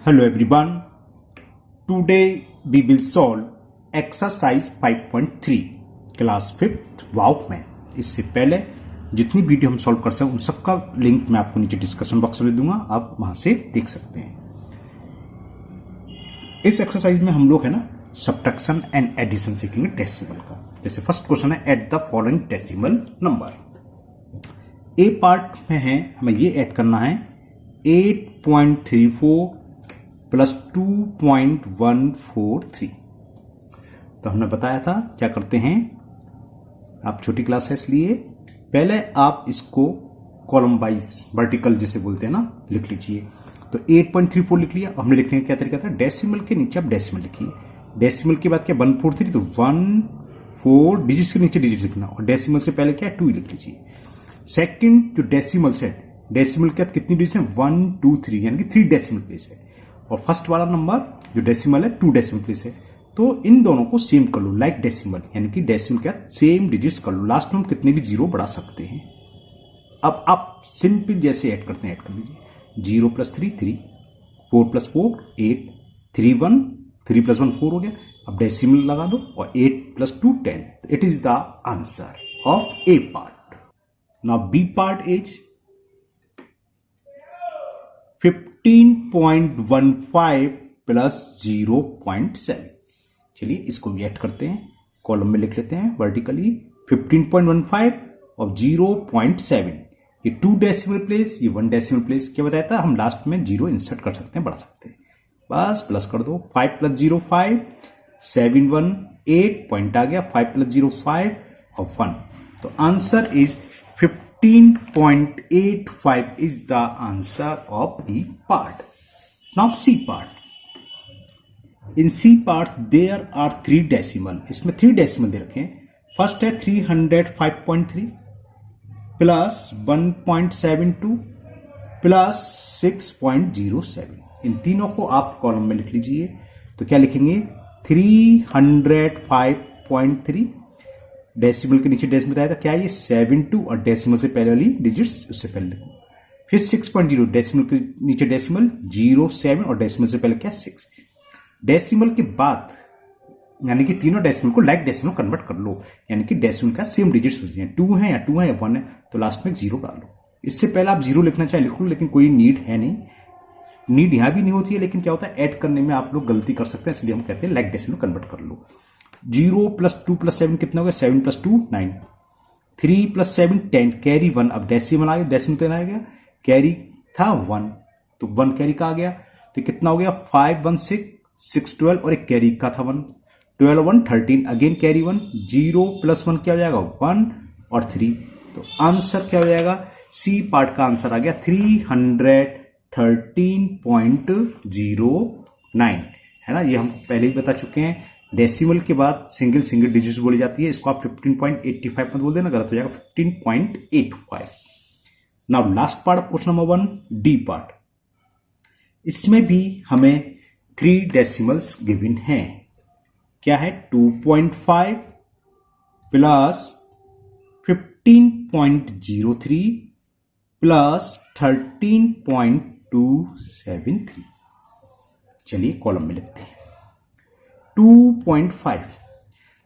Hello everyone. Today we will solve exercise 5.3 class 5th वाव में। इससे पहले जितनी वीडियो हम सॉल्व कर सकें उन सबका लिंक मैं आपको नीचे डिस्क्रिप्शन बॉक्स में दूंगा, आप वहां से देख सकते हैं। इस एक्सरसाइज में हम लोग है ना सब्ट्रैक्शन एंड एडिशन सीखेंगे डेसिमल का। जैसे फर्स्ट क्वेश्चन है at the following decimal number. A part में है हमें ये ऐड करना है 8.34 प्लस 2.143। तो हमने बताया था क्या करते हैं, आप छोटी क्लास है इसलिए पहले आप इसको कॉलम वाइज वर्टिकल जिसे बोलते हैं ना लिख लीजिए। तो 8.34 लिख लिया। हमने लिखने का क्या तरीका था, डेसिमल के नीचे आप डेसिमल लिखिए। डेसिमल के बाद क्या 143, तो 1 4 डिजिट्स के नीचे डिजिट लिखना, और डेसिमल से पहले क्या 2 लिख लीजिए। सेकंड जो डेसिमल है, डेसिमल के बाद कितनी डिजिट है 1 2 3 यानी कि 3 डेसिमल प्लेस है, और फर्स्ट वाला नंबर जो डेसिमल है 2 डेसिमल प्लेस है। तो इन दोनों को सेम कर लो लाइक डेसिमल, यानी कि डेसिमल के सेम डिजिट्स कर लो। लास्ट में हम कितने भी जीरो बढ़ा सकते हैं। अब आप सिंपल जैसे ऐड करते हैं ऐड कर लीजिए। 0 + 3 3, 4 + 4 8, 3 1, 3 + 1 4 हो गया। अब डेसिमल लगा दो और 8 + 2 10। It is the answer of A part. Now B part is 15.15 plus 0.7। चलिए इसको भी ऐड करते हैं, कॉलम में लिख लेते हैं वर्टिकली 15.15 और 0.7। ये 2 डेसिमल प्लेस, ये 1 डेसिमल प्लेस। क्या बताया था, हम लास्ट में 0 इंसर्ट कर सकते हैं, बढ़ा सकते हैं। बस प्लस कर दो। 5 + 0 5, 7 1 8 पॉइंट आ गया। 5 + 0 5 और 1। तो answer is 15.85 is the answer of B part. Now C part. In C part there are 3 decimal. इसमें 3 decimal दे रखे हैं। फर्स्ट है 305.3 प्लस 1.72 प्लस 6.07। इन तीनों को आप कॉलम में लिख लीजिए। तो क्या लिखेंगे 305.3, डेसिमल के नीचे डेसिमल बताया था क्या ये 72, और डेसिमल से पहले वाली डिजिट्स उससे पहले लिखो। फिर 6.0, डेसिमल के नीचे डेसिमल 0 7, और डेसिमल से पहले क्या 6। डेसिमल के बाद यानी कि तीनों डेसिमल को लाइक डेसिमल कन्वर्ट कर लो, यानी कि डेसिमल का सेम डिजिट्स हो जाए। 2 है या 2 है या 1 है, तो लास्ट में 0 डालो। इससे पहले आप 0 लिखना चाहे लिख लो, लेकिन कोई नीड है नहीं, नीड यहां भी नहीं होती है। लेकिन क्या होता है ऐड करने में आप लोग गलती कर सकते हैं, इसलिए हम कहते हैं लाइक डेसिमल कन्वर्ट कर लो। 0 + 2 + 7 कितना हो गया, 7 + 2 9, 3 + 7 10, कैरी 1। अब डेसिमल आ गया, डेसिमल तेरा आ गया, कैरी था 1, तो 1 कैरी का आ गया। तो कितना हो गया 5 1 6 6 12, और एक कैरी का था 1, 12 1 13, अगेन कैरी 1। 0 + 1 क्या हो जाएगा 1 और 3। तो आंसर क्या हो जाएगा, सी पार्ट का आंसर आ गया 313.09 है ना। ये हम पहले ही बता चुके हैं। डेसिमल के बाद सिंगल सिंगल डिजिट्स बोली जाती है, इसको आप 15.85 मत बोल देना, गलत हो जाएगा 15.85। Now last part question number 1 D part. इसमें भी हमें 3 डेसिमल्स गिवन हैं। क्या है 2.5 प्लस 15.03 प्लस 13.273। चलिए कॉलम में लिखते हैं 2.5।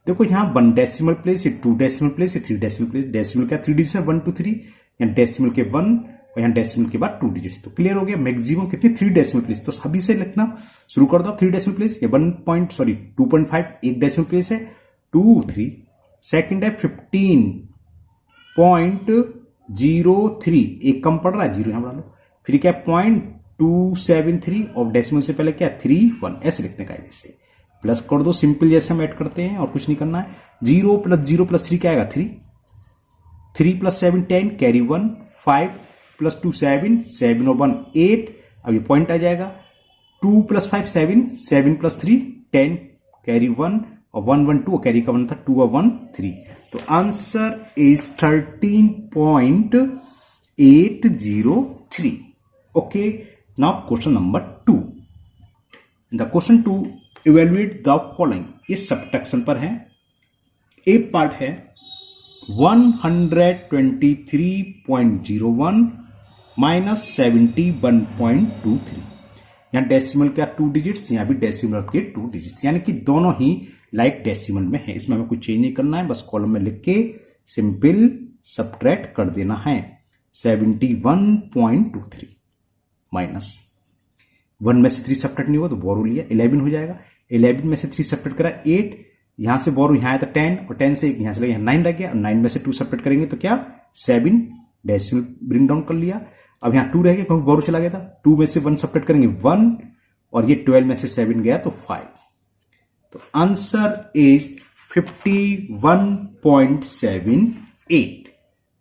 देखो यहां 1 डेसिमल प्लेस, ये 2 डेसिमल प्लेस, ये 3 डेसिमल प्लेस। डेसिमल का 3 डिजिट है 1 2 3, यहाँ डेसिमल के 1 और यहाँ डेसिमल के बाद 2 डिजिट। तो क्लियर हो गया, मैक्सिमम कितनी 3 डेसिमल प्लेस। तो सभी से लिखना शुरू कर दो। 3 डेसिमल प्लेस, ये 2.5 एक डेसिमल प्लेस है 2 3। सेकंड है 15.03, एक कम पड़ रहा है 0 यहां बढ़ा लो। फिर क्या 0.273, और डेसिमल से पहले क्या 3 1, ऐसे लिखने का इसे प्लस कर दो। सिंपल जैसे हम ऐड करते हैं और कुछ नहीं करना है। 0 + 0 + 3 क्या आएगा 3, 3 + 7 10, कैरी 1, 5 + 2 7, 7 और 1 8। अब ये पॉइंट आ जाएगा 2 + 5 7, 7 + 3 10, कैरी 1 और 1 1 2, और कैरी का 1 था 2 और 1 3। तो answer is 13.803। Okay, now question number 2। The question 2 evaluate the following. इस सब्ट्रैक्शन पर है। ए पार्ट है 123.01 - 71.23, यहाँ डेसिमल का 2 डिजिट्स, यहाँ भी डेसिमल के 2 डिजिट्स, यानी कि दोनों ही लाइक डेसिमल में है। इसमें हमें कुछ चेंज नहीं करना है, बस कॉलम में लिख के सिंपल सब्ट्रैक्ट कर देना है। 71.23 माइनस 1 में से 3 सब्ट्रैक्ट नहीं हुआ तो बोरो लिया, 11 हो जाएगा। 11 में से 3 सब्ट्रैक्ट करा 8, यहां से बोरो यहां आया था 10, और 10 से यहां से 9 रह गया, और 9 में से 2 सब्ट्रैक्ट करेंगे तो क्या 7 डेसिमल ब्रिंग डाउन कर लिया। अब यहां 2 रह गया क्योंकि बोरो चला गया था, 2 में से 1 सब्ट्रैक्ट करेंगे 1, और ये 12 में से 7 गया तो 5। तो answer is 51.78।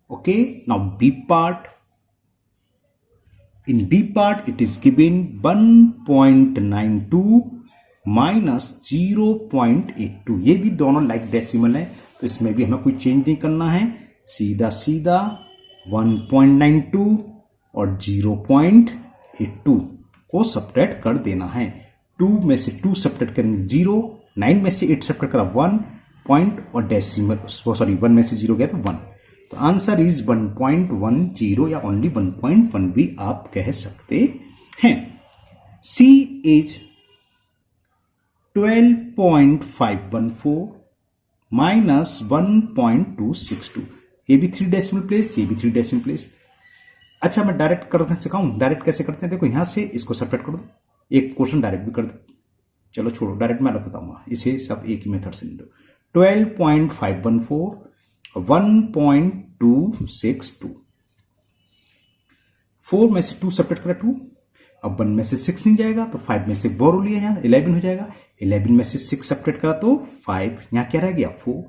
Okay, now B part. In B part, it is given 1.92 minus 0.82। ये भी दोनों लाइक डेसिमल है, तो इसमें भी हमें कोई चेंज नहीं करना है, सीधा सीधा 1.92 और 0.82 को सब्ट्रैक्ट कर देना है। 2 में से 2 सब्ट्रैक्ट करेंगे 0, 9 में से 8 सब्ट्रैक्ट करा 1 पॉइंट, और डेसिमल 1 में से 0 गया तो 1। तो आंसर इज 1.10 या ओनली 1.1 भी आप कह सकते हैं। सी इज 12.514 माइनस 1.262। ये भी 3 डेसिमल प्लेस, ये भी 3 डेसिमल प्लेस। अच्छा, मैं डायरेक्ट करना सिखाऊं, डायरेक्ट कैसे करते हैं। देखो यहां से इसको सेपरेट कर दो, एक क्वेश्चन डायरेक्ट भी कर दो, चलो छोड़ो डायरेक्ट मैं अलग बताऊंगा, इसे सब एक ही मेथड से नहीं दो। 12.514 1.262, 4 में से 2 सब्ट्रैक्ट करा 2, अब 1 में से 6 नहीं जाएगा तो 5 में से बोरो लिया, यहाँ 11 हो जाएगा। 11 में से 6 सब्ट्रैक्ट करा तो 5, यहाँ क्या रह गया 4,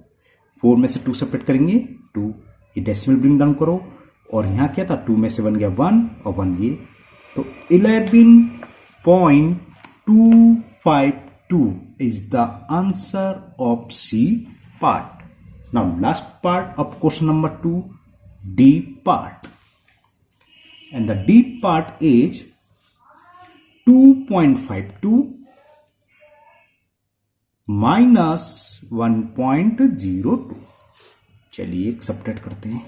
4 में से 2 सब्ट्रैक्ट करेंगे 2, ये डेसिमल ब्रिंग डाउन करो, और यहाँ क्या था 2 में से 1 गया 1 और 1 ये, तो 11.252 is the answer of C part. Now last part of question number 2, D part, and the D part is 2.52 minus 1.02। चलिए एक सब्ट्रैक्ट करते हैं,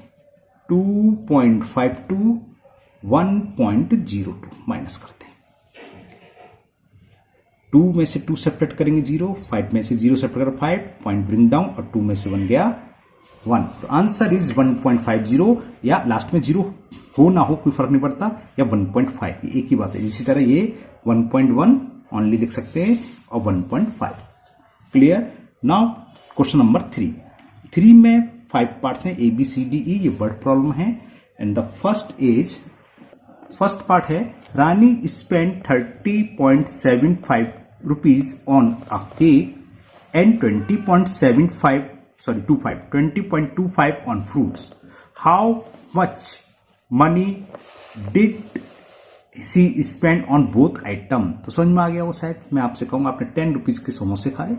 2.52 1.02 माइनस करते हैं। 2 में से 2 सब्ट्रैक्ट करेंगे 0, 5 में से 0 सब्ट्रैक्ट करें 5, पॉइंट ब्रिंग डाउन, और 2 में से 1 गया 1। तो आंसर इज 1.50, या लास्ट में 0 हो ना हो कोई फर्क नहीं पड़ता, या 1.5, एक ही बात है। इसी तरह ये 1.1 ओनली लिख सकते हैं और 1.5। क्लियर। नाउ क्वेश्चन नंबर 3 में 5 पार्ट्स हैं, ABCDE, ये वर्ड प्रॉब्लम है। एंड द फर्स्ट पार्ट है, Rani spend 30.75 rupees on a cake and 20.25 on fruits. How much money did she spend on both item? तो समझ में आ गया वो शायद। मैं आपसे कहूँगा आपने 10 रुपीज़ के समोसे खाए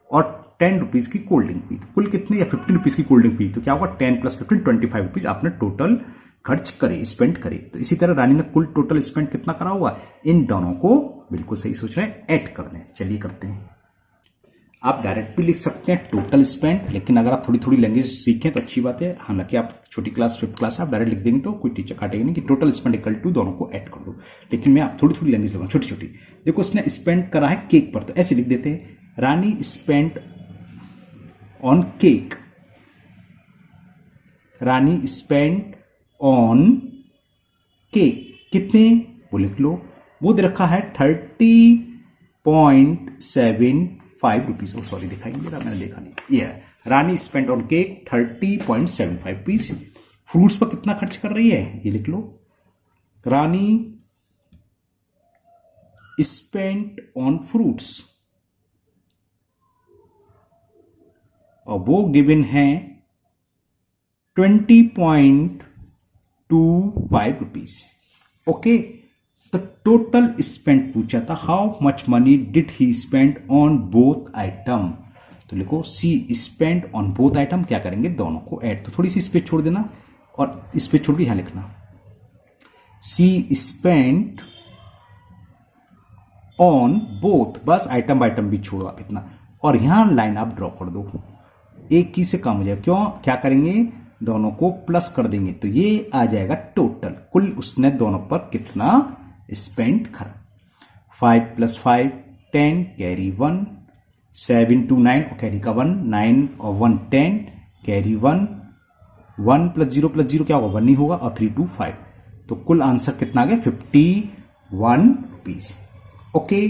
और 10 रुपीज़ की कोल्ड ड्रिंक पी, तो कुल कितने, या 15 रुपीज़ की कोल्ड ड्रिंक पी, तो क्या होगा 10 + 15 25 रुपीज़ आपने टोटल खर्च करे, स्पेंड करे। तो इसी तरह रानी ने कुल टोटल स्पेंड कितना करा हुआ, इन दोनों को बिल्कुल सही सोच रहे हैं, ऐड कर दें। चलिए करते हैं। आप डायरेक्ट भी लिख सकते हैं टोटल स्पेंड, लेकिन अगर आप थोड़ी थोड़ी लैंग्वेज सीखें तो अच्छी बात है। हालांकि आप छोटी क्लास 5th क्लास आप डायरेक्ट लिख देंगे तो कोई टीचर काटेगा नहीं कि टोटल स्पेंड इक्वल टू दोनों को ऐड कर दो, लेकिन मैं आप थोड़ी थोड़ी लैंग्वेज लगाऊंगा, छोटी छोटी। देखो उसने स्पेंड करा है केक पर, तो ऐसे लिख देते हैं, Rani spend on cake, Rani spend on cake कितने वो लिख लो। वो दे रखा है 30.75 रुपीज, ओ सॉरी दिखाई नहीं दे रहा, मैंने देखा नहीं, ये है Rani spend on cake 30.75 rupees. Fruits पर कितना खर्च कर रही है ये लिख लो, रानी स्पेंड ऑन फ्रूट्स, और वो गिवन है 20.25 रुपीज। ओके, तो टोटल स्पेंड पूछा था, how much money did he spend on both item. तो लिखो she spend on both item, क्या करेंगे दोनों को ऐड, तो थोड़ी सी स्पेस छोड़ देना और स्पेस छोड़ के यहां लिखना, सी स्पेंड ऑन बोथ, बस आइटम आइटम भी छोड़ो आप इतना, और यहां लाइन आप ड्रॉ कर दो, एक की से कम हो जाएगा। क्यों, क्या करेंगे दोनों को प्लस कर देंगे, तो ये आ जाएगा टोटल, कुल उसने दोनों पर कितना स्पेंड करा। 5 + 5 10 कैरी 1, 7 2 9 और कैरी का 1, 9 और 1 10 कैरी 1, 1 + 0 + 0 क्या होगा 1 ही होगा और 3 2 5। तो कुल आंसर कितना आ गया 51 रुपीज। ओके,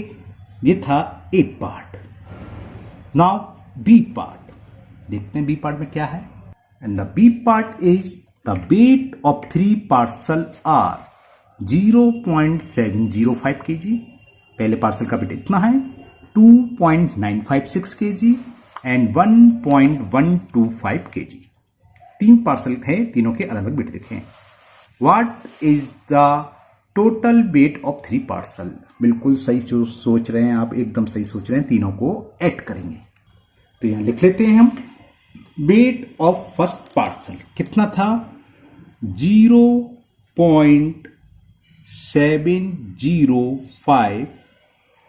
ये था A part. Now B part, देखते हैं बी पार्ट में क्या है। And the B part is the weight of 3 parcel are 0.705 kg। पहले पार्सल का वेट इतना है, 2.956 kg एंड 1.125 kg। 3 पार्सल है, तीनों के अलग अलग वेट देते हैं। What is the total weight of 3 parcel. बिल्कुल सही जो सोच रहे हैं आप, एकदम सही सोच रहे हैं, तीनों को ऐड करेंगे। तो यहां लिख लेते हैं हम, वेट ऑफ फर्स्ट पार्सल कितना था 0.705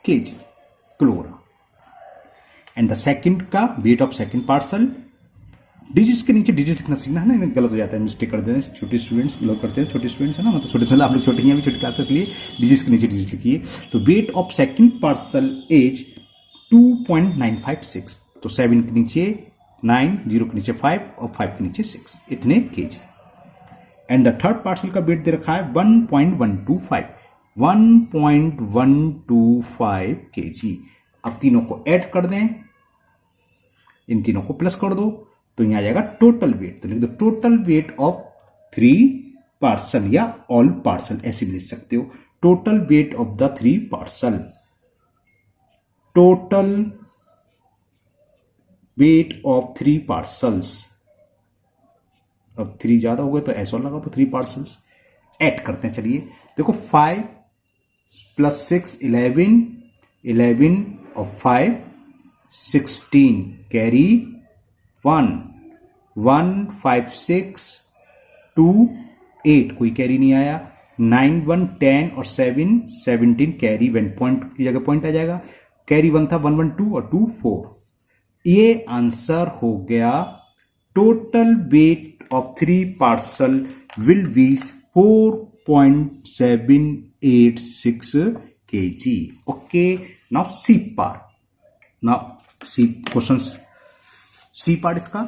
kg क्लोरा। एंड द सेकंड का weight of second parcel, digits के नीचे डिजिट्स लिखना सीखना है ना, गलत हो जाता है, मिस्टेक कर देते हैं छोटे स्टूडेंट्स लोग करते हैं, छोटे स्टूडेंट्स है ना, मतलब छोटे आप लोग छोटे हैं अभी, छोटी क्लासेस लिए डिजिट्स के नीचे डिजिट्स लिखिए। तो weight of second parcel is 2.956, तो 7 के नीचे 9, 0 के नीचे 5 और 5 के नीचे 6, इतने KG. And the third parcel का वेट दे रखा है 1.125 केजी। अब तीनों को ऐड कर दें, इन तीनों को प्लस कर दो, तो यहां आ जाएगा टोटल वेट। तो लिख दो टोटल वेट ऑफ 3 पार्सल या ऑल पार्सल, ऐसे भी लिख सकते हो। Total weight of the 3 parcel, total weight of 3 parcels. अब 3 ज्यादा हो गए तो ऐसा लगा, तो 3 पार्सल्स ऐड करते हैं। चलिए देखो 5 + 6 11, 11 और 5 16 कैरी 1, 1 5 6 2 8 कोई कैरी नहीं आया, 9 1 10 और 7 17 कैरी 1 पॉइंट की जगह पॉइंट आ जाएगा। कैरी 1 था 1 1 2 और 2 4। ये आंसर हो गया total weight of 3 parcel will be 4.786 kg। Okay, now C part. Now C questions, C part इसका,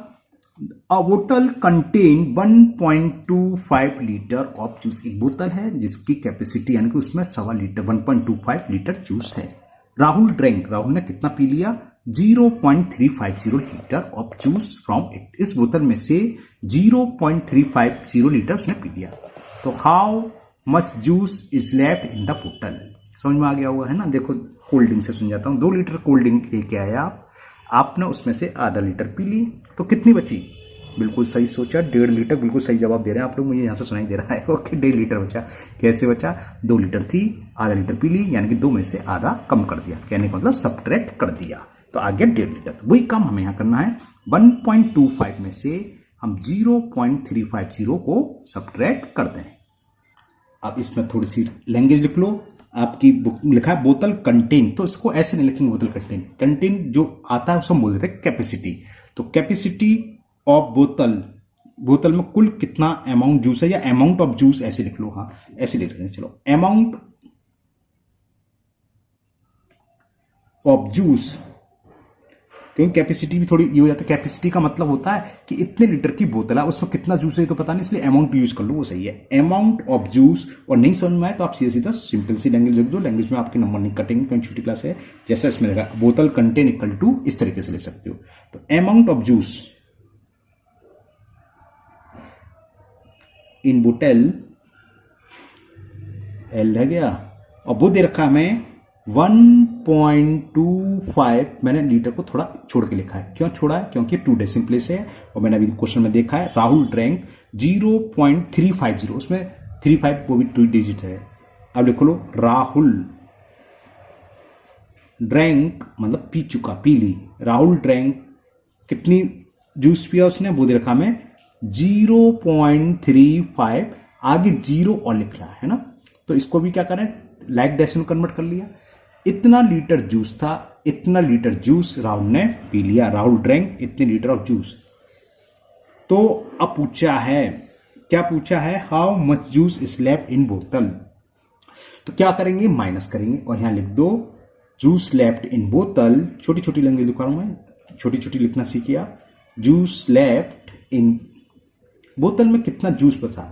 अ बोतल कंटेन 1.25 लीटर ऑफ जूस। एक बोतल है जिसकी कैपेसिटी यानी कि उसमें 1.25 लीटर 1.25 लीटर जूस है। राहुल ड्रिंक, राहुल ने कितना पी लिया 0.350 litre of juice from it. इस बोतल में से 0.350 लीटर उसने पी लिया। तो how much juice is left in the बोतल। समझ में आ गया हुआ है ना। देखो कोल्ड ड्रिंक से समझाता हूं। 2 लीटर कोल्ड ड्रिंक लेके आया आपने उसमें से आधा लीटर पी ली, तो कितनी बची। बिल्कुल सही सोचा, 1.5 लीटर। बिल्कुल सही जवाब दे रहे हैं आप लोग, मुझे यहां से सुनाई दे रहा है। ओके, 1.5 लीटर बचा। कैसे बचा, 2 लीटर थी, आधा लीटर पी ली, यानी कि 2 में से आधा कम कर दिया, कहने का मतलब सब्ट्रैक्ट कर दिया, तो आ गया 1.5 लीटर। तो वही काम हमें यहां करना है। 1.25 में से हम 0.350 को सब्ट्रैक्ट कर दें। अब इसमें थोड़ी सी लैंग्वेज लिख लो। आपकी बुक लिखा है बोतल कंटेन, तो इसको ऐसे नहीं लिखेंगे बोतल कंटेन। कंटेन जो आता है उसको हम बोल देते हैं कैपेसिटी। तो कैपेसिटी ऑफ बोतल, बोतल में कुल कितना अमाउंट जूस है, या अमाउंट ऑफ जूस ऐसे लिख लो। हाँ, ऐसे लिख लेंगे। चलो, अमाउंट ऑफ जूस, क्योंकि कैपेसिटी भी थोड़ी ये हो जाता है। कैपेसिटी का मतलब होता है कि इतने लीटर की बोतल है, उसमें कितना जूस है तो पता नहीं, इसलिए अमाउंट यूज कर लो, वो सही है। Amount of juice. और नहीं समझ में आए तो आप सीधा सीधा सिंपल सी लैंग्वेज लिख दो। लैंग्वेज में आपके नंबर नहीं कटेंगे, क्योंकि छोटी क्लास है। जैसा इसमें लगा बोतल कंटेन इक्वल टू, इस तरीके से ले सकते हो। तो अमाउंट ऑफ जूस इन बोतल, एल रह गया, और वो दे रखा हमें 1.25। मैंने लीटर को थोड़ा छोड़ के लिखा है। क्यों छोड़ा है, क्योंकि 2 डेसिमल प्लेस है। और मैंने अभी क्वेश्चन में देखा है राहुल ड्रैंक 0.350, उसमें 35 वो भी 2 डिजिट है। अब लिख लो राहुल ड्रैंक मतलब पी चुका, पी ली। राहुल ड्रैंक कितनी जूस पिया उसने, वो दे रखा में 0.35, आगे 0 और लिख रहा है ना। तो इसको भी क्या करें, लाइक डेसिमल कन्वर्ट कर लिया। इतना लीटर जूस था, इतना लीटर जूस राहुल ने पी लिया। राहुल ड्रैंक इतने लीटर ऑफ जूस। तो अब पूछा है, क्या पूछा है, how much juice is left in बोतल। तो क्या करेंगे, माइनस करेंगे और यहां लिख दो जूस लेफ्ट इन बोतल, छोटी छोटी लैंग्वेज लिखा हूं मैं, छोटी छोटी लिखना सीखिए। जूस लेफ्ट इन बोतल में कितना जूस बचा,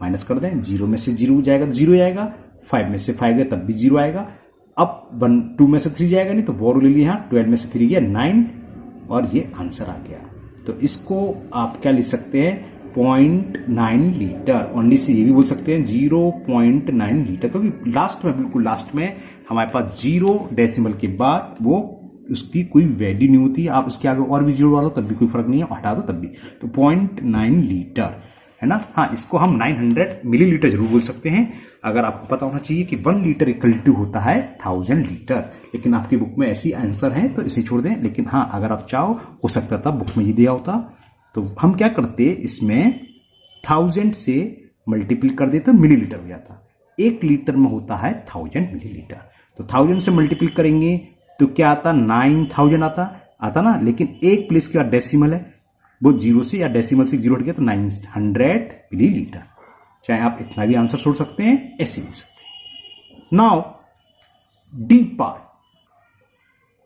माइनस कर दें, 0 में से 0 जाएगा तो 0 आएगा, 5 में से 5 गया तब भी 0 आएगा। अब 2 में से 3 जाएगा नहीं तो बोरो ले लिया, 12 में से 3 गया 9 और ये आंसर आ गया। तो इसको आप क्या लिख सकते हैं, 0.9 लीटर। ओनली से ये भी बोल सकते हैं 0.9 लीटर, क्योंकि लास्ट में, बिल्कुल लास्ट में हमारे पास 0 डेसिमल के बाद वो उसकी कोई वैल्यू नहीं होती। आप उसके आगे और भी 0 डालो तब भी कोई फर्क नहीं है, हटा दो तब भी। तो 0.9 लीटर है ना। हाँ, इसको हम 900 मिलीलीटर जरूर बोल सकते हैं। अगर आपको पता होना चाहिए कि 1 लीटर इक्वल टू होता है 1000 लीटर, लेकिन आपकी बुक में ऐसी आंसर है तो इसे छोड़ दें। लेकिन हाँ, अगर आप चाहो, हो सकता था बुक में ये दिया होता, तो हम क्या करते, इसमें 1000 से मल्टीपल कर देते, मिलीलीटर हो जाता। 1 लीटर में होता है 1000 मिलीलीटर। तो 1000 से मल्टीपल करेंगे तो क्या आता, 9000 आता ना। लेकिन एक प्लेस के बाद डेसिमल है, वो 0 से या डेसिमल से 0 हट गया तो 900 मिलीलीटर। चाहे आप इतना भी आंसर छोड़ सकते हैं, ऐसे भी सकते हैं। नाउ डी पार्ट,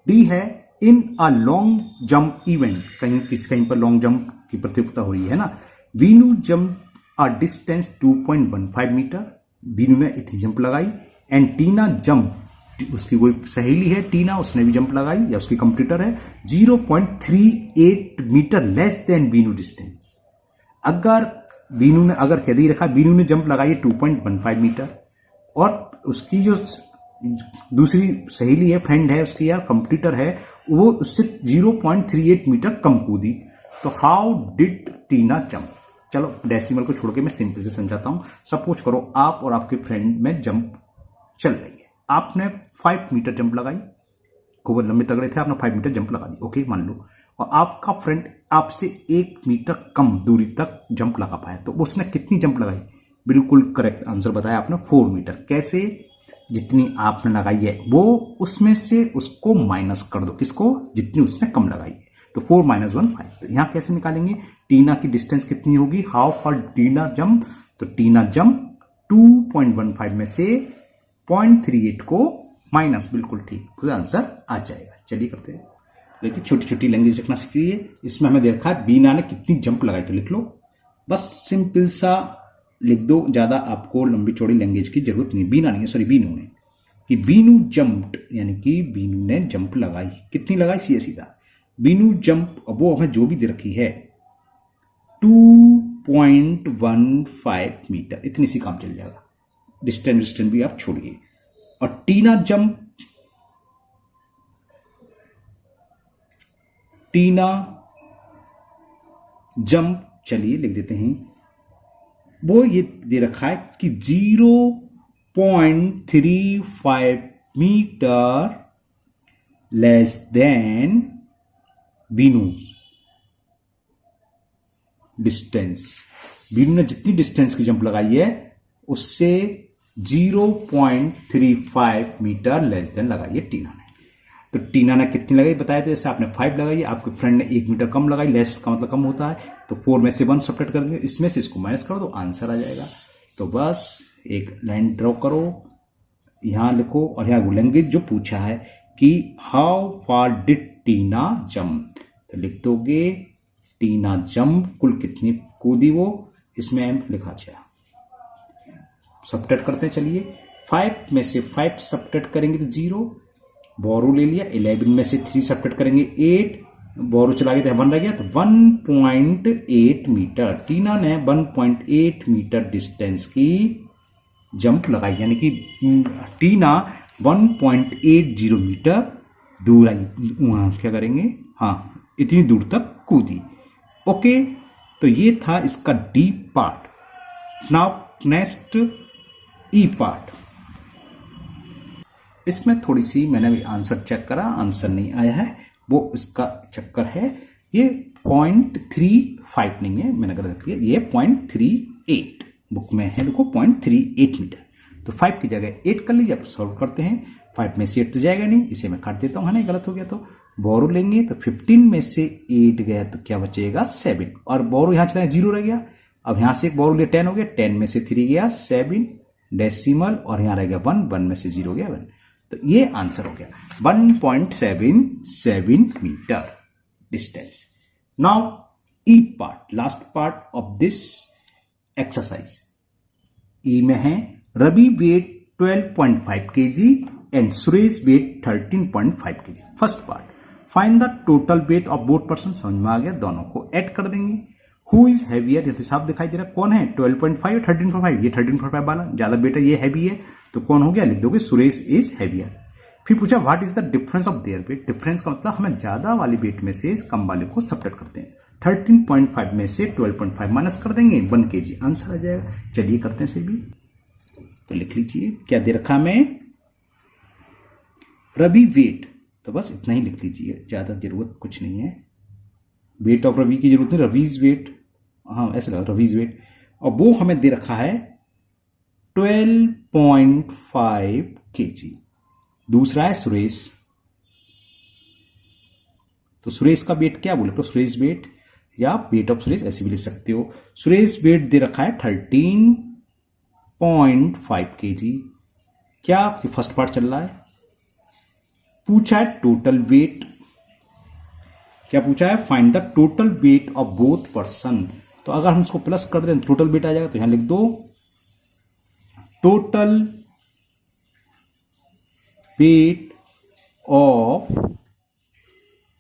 डी है इन अ लॉन्ग जंप इवेंट, कहीं पर लॉन्ग जंप की प्रतियोगिता हो रही है ना। Vinu jump a distance 2.15 metre, Vinu ने इतनी जंप लगाई। एंड टीना जंप, उसकी कोई सहेली है टीना, उसने भी जंप लगाई या उसकी कंप्यूटर है, 0.38 metre less than Vinu distance. अगर वीनू ने, अगर कह दी रखा वीनू ने जंप लगाई 2.15 मीटर और उसकी जो दूसरी सहेली है, फ्रेंड है उसकी या कंप्यूटर है, वो उससे 0.38 मीटर कम कूदी, तो हाउ डिड टीना जंप। चलो डेसिमल को छोड़ के मैं सिंपल से समझाता हूं। सपोज करो आप और आपके फ्रेंड में जंप चल रही है, आपने 5 मीटर जंप लगाई, खूब लंबे तगड़े थे, आपने 5 मीटर जंप लगा दी, ओके मान लो, और आपका फ्रेंड आपसे 1 मीटर कम दूरी तक जंप लगा पाया, तो उसने कितनी जंप लगाई, बिल्कुल करेक्ट आंसर बताया आपने, 4 मीटर। कैसे, जितनी आपने लगाई है वो उसमें से उसको माइनस कर दो, किसको, जितनी उसने कम लगाई है, तो 4 - 1 5। तो यहां कैसे निकालेंगे, टीना की डिस्टेंस कितनी होगी, हाउ फार टीना जंप, तो टीना जंप 2.15 में से 0.38 को माइनस, बिल्कुल ठीक, खुद आंसर आ जाएगा। चलिए करते हैं, लेकिन छोटी छोटी लैंग्वेज लिखना सीखिए। इसमें हमें दे रखा है बीना ने कितनी जंप लगाई, तो लिख लो, बस सिंपल सा लिख दो, ज्यादा आपको लंबी चौड़ी लैंग्वेज की जरूरत नहीं। बीना नहीं है, सॉरी बीनू ने, कि बीनू जंप्ड, यानी कि बीनू ने जंप लगाई, कितनी लगाई, सीधा बीनू जंप, अब वो हमें जो भी दे रखी है 2.15 मीटर, इतनी सी काम चल जाएगा, डिस्टेंस भी आप छोड़िए। और टीना जंप चलिए लिख देते हैं, वो ये दे रखा है कि 0.35 metre less than Binu distance. Binu ने जितनी डिस्टेंस की जंप लगाई है उससे 0.35 मीटर लेस देन लगाई है टीना ने। तो टीना ने कितनी लगाई बताया, तो जैसे आपने 5 लगाई, आपके फ्रेंड ने 1 मीटर कम लगाई, लेस का मतलब कम होता है, तो 4 में से 1 सब्ट्रैक्ट कर देंगे, इसमें से इसको माइनस करो तो आंसर आ जाएगा। तो बस एक लाइन ड्रॉ करो, यहां लिखो, और यहां वो लैंग्वेज जो पूछा है कि how far did Tina jump, तो लिख दोगे टीना जंप, कुल कितनी कूदी वो, इसमें लिखा जाए, सब्ट्रैक्ट करते हैं। चलिए 5 में से 5 सब्ट्रैक्ट करेंगे तो 0, बोरो ले लिया, 11 में से 3 सब्ट्रैक्ट करेंगे 8, बोरो चला गया तो 1 रह गया, तो 1.8 मीटर, टीना ने 1.8 मीटर डिस्टेंस की जंप लगाई, यानी कि टीना 1.80 मीटर दूर आई, क्या करेंगे, हाँ इतनी दूर तक कूदी। ओके, तो ये था इसका डी पार्ट। नाउ नेक्स्ट ई पार्ट, इसमें थोड़ी सी मैंने भी आंसर चेक करा, आंसर नहीं आया है, वो इसका चक्कर है, ये 0.35 नहीं है, मैंने गलत किया, ये 0.38 बुक में है, देखो 0.38 मीटर, तो 5 की जगह 8 कर लीजिए। अब सॉल्व करते हैं, 5 में से 8 तो जाएगा नहीं, इसे मैं काट देता हूँ, है ना, गलत हो गया, तो बोरो लेंगे तो 15 में से 8 गया तो क्या बचेगा 7, और बोरो यहाँ चला 0 रह गया, अब यहां से एक बोरो लिया 10 हो गया, 10 में से 3 गया 7, डेसिमल और यहाँ रह गया 1 में से 0 गया 1। तो ये आंसर हो गया 1.77 metre distance. Now E part, last part of this exercise. E में है Ravi weight 12.5 kg and Suresh weight 13.5 kg। First part, find the total weight of both person. समझ में आ गया, दोनों को ऐड कर देंगे। हु इज हैवियर, ये तो साफ दिखाई दे रहा है कौन है, 12.5 13.5, ये 13.5 वाला ज्यादा बेटा ये हैवी है, तो कौन हो गया, लिख दोगे सुरेश इज हैवियर। फिर पूछा what is the difference of their weight. Difference का मतलब हमें ज्यादा वाली वेट में से कम वाले को सब्ट्रैक्ट करते हैं। 13.5 में से 12.5 माइनस कर देंगे, 1 kg आंसर आ जाएगा। चलिए करते हैं से भी, तो लिख लीजिए क्या दे रखा हमें, रवि वेट, तो बस इतना ही लिख लीजिए, ज्यादा जरूरत कुछ नहीं है। वेट ऑफ रवि की जरूरत नहीं, रवीज वेट, हाँ ऐसे लगा रवीज वेट, और वो हमें दे रखा है 12.5 kg। दूसरा है सुरेश, तो सुरेश का वेट क्या बोले, तो सुरेश वेट या वेट ऑफ सुरेश ऐसे भी लिख सकते हो। सुरेश वेट दे रखा है 13.5 kg। क्या फर्स्ट पार्ट चल रहा है। पूछा है टोटल वेट, क्या पूछा है, find the total weight of both person. तो अगर हम इसको प्लस कर दें टोटल वेट आ जाएगा, तो यहां लिख दो total weight of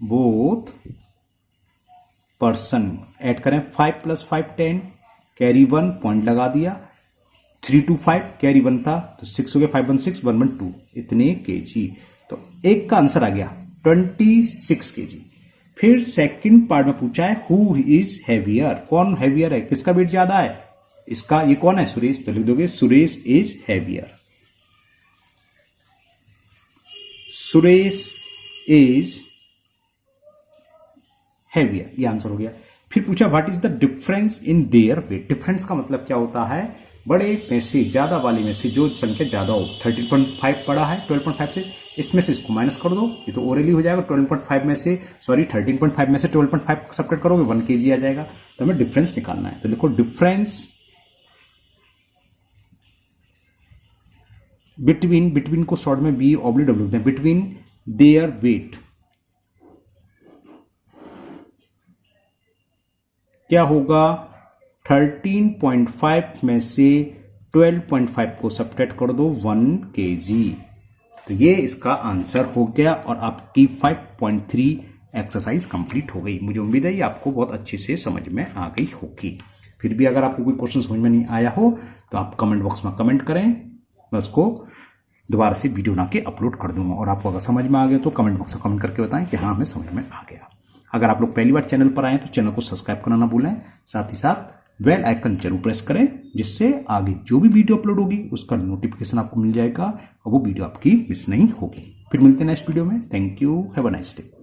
both person. Add करें 5 + 5 10, कैरी 1 पॉइंट लगा दिया, 3 to 5 कैरी 1 था तो 6 हो गया, 5 1 6 1 1 2 इतने kg। तो एक का आंसर आ गया 26 kg। फिर सेकंड पार्ट में पूछा है हु इज हैवियर, कौन हैवियर है, किसका वेट ज्यादा है, इसका, ये कौन है, सुरेश, तो लिख दोगे Suresh is heavier. Suresh is heavier, ये आंसर हो गया। फिर पूछा what is the difference in their weight. Difference का मतलब क्या होता है, बड़े में से ज्यादा वाले में से जो संख्या ज्यादा हो, 13.5 बड़ा है 12.5 से, इसमें से इसको माइनस कर दो, ये तो ओरली हो जाएगा। 12.5 में से 13.5 में से 12.5 सब्ट्रैक्ट करोगे 1 kg आ जाएगा। तो हमें डिफरेंस निकालना है, तो लिखो डिफरेंस बिटवीन को शॉर्ट में B/W लिखते हैं, बिटवीन देयर वेट क्या होगा, 13.5 में से 12.5 को सब्ट्रैक्ट कर दो 1 kg। तो ये इसका आंसर हो गया और आपकी 5.3 एक्सरसाइज कंप्लीट हो गई। मुझे उम्मीद है ये आपको बहुत अच्छे से समझ में आ गई होगी। फिर भी अगर आपको कोई क्वेश्चन समझ में नहीं आया हो तो आप कमेंट बॉक्स में कमेंट करें, मैं उसको दोबारा से वीडियो बना के अपलोड कर दूंगा। और आपको अगर समझ में आ गया तो कमेंट बॉक्स में कमेंट करके बताएं कि हाँ हमें समझ में आ गया। अगर आप लोग पहली बार चैनल पर आए तो चैनल को सब्सक्राइब करना ना भूलें, साथ ही साथ बेल आइकन जरूर प्रेस करें, जिससे आगे जो भी वीडियो अपलोड होगी उसका नोटिफिकेशन आपको मिल जाएगा और वो वीडियो आपकी मिस नहीं होगी। फिर मिलते हैं नेक्स्ट वीडियो में। Thank you, have a nice day.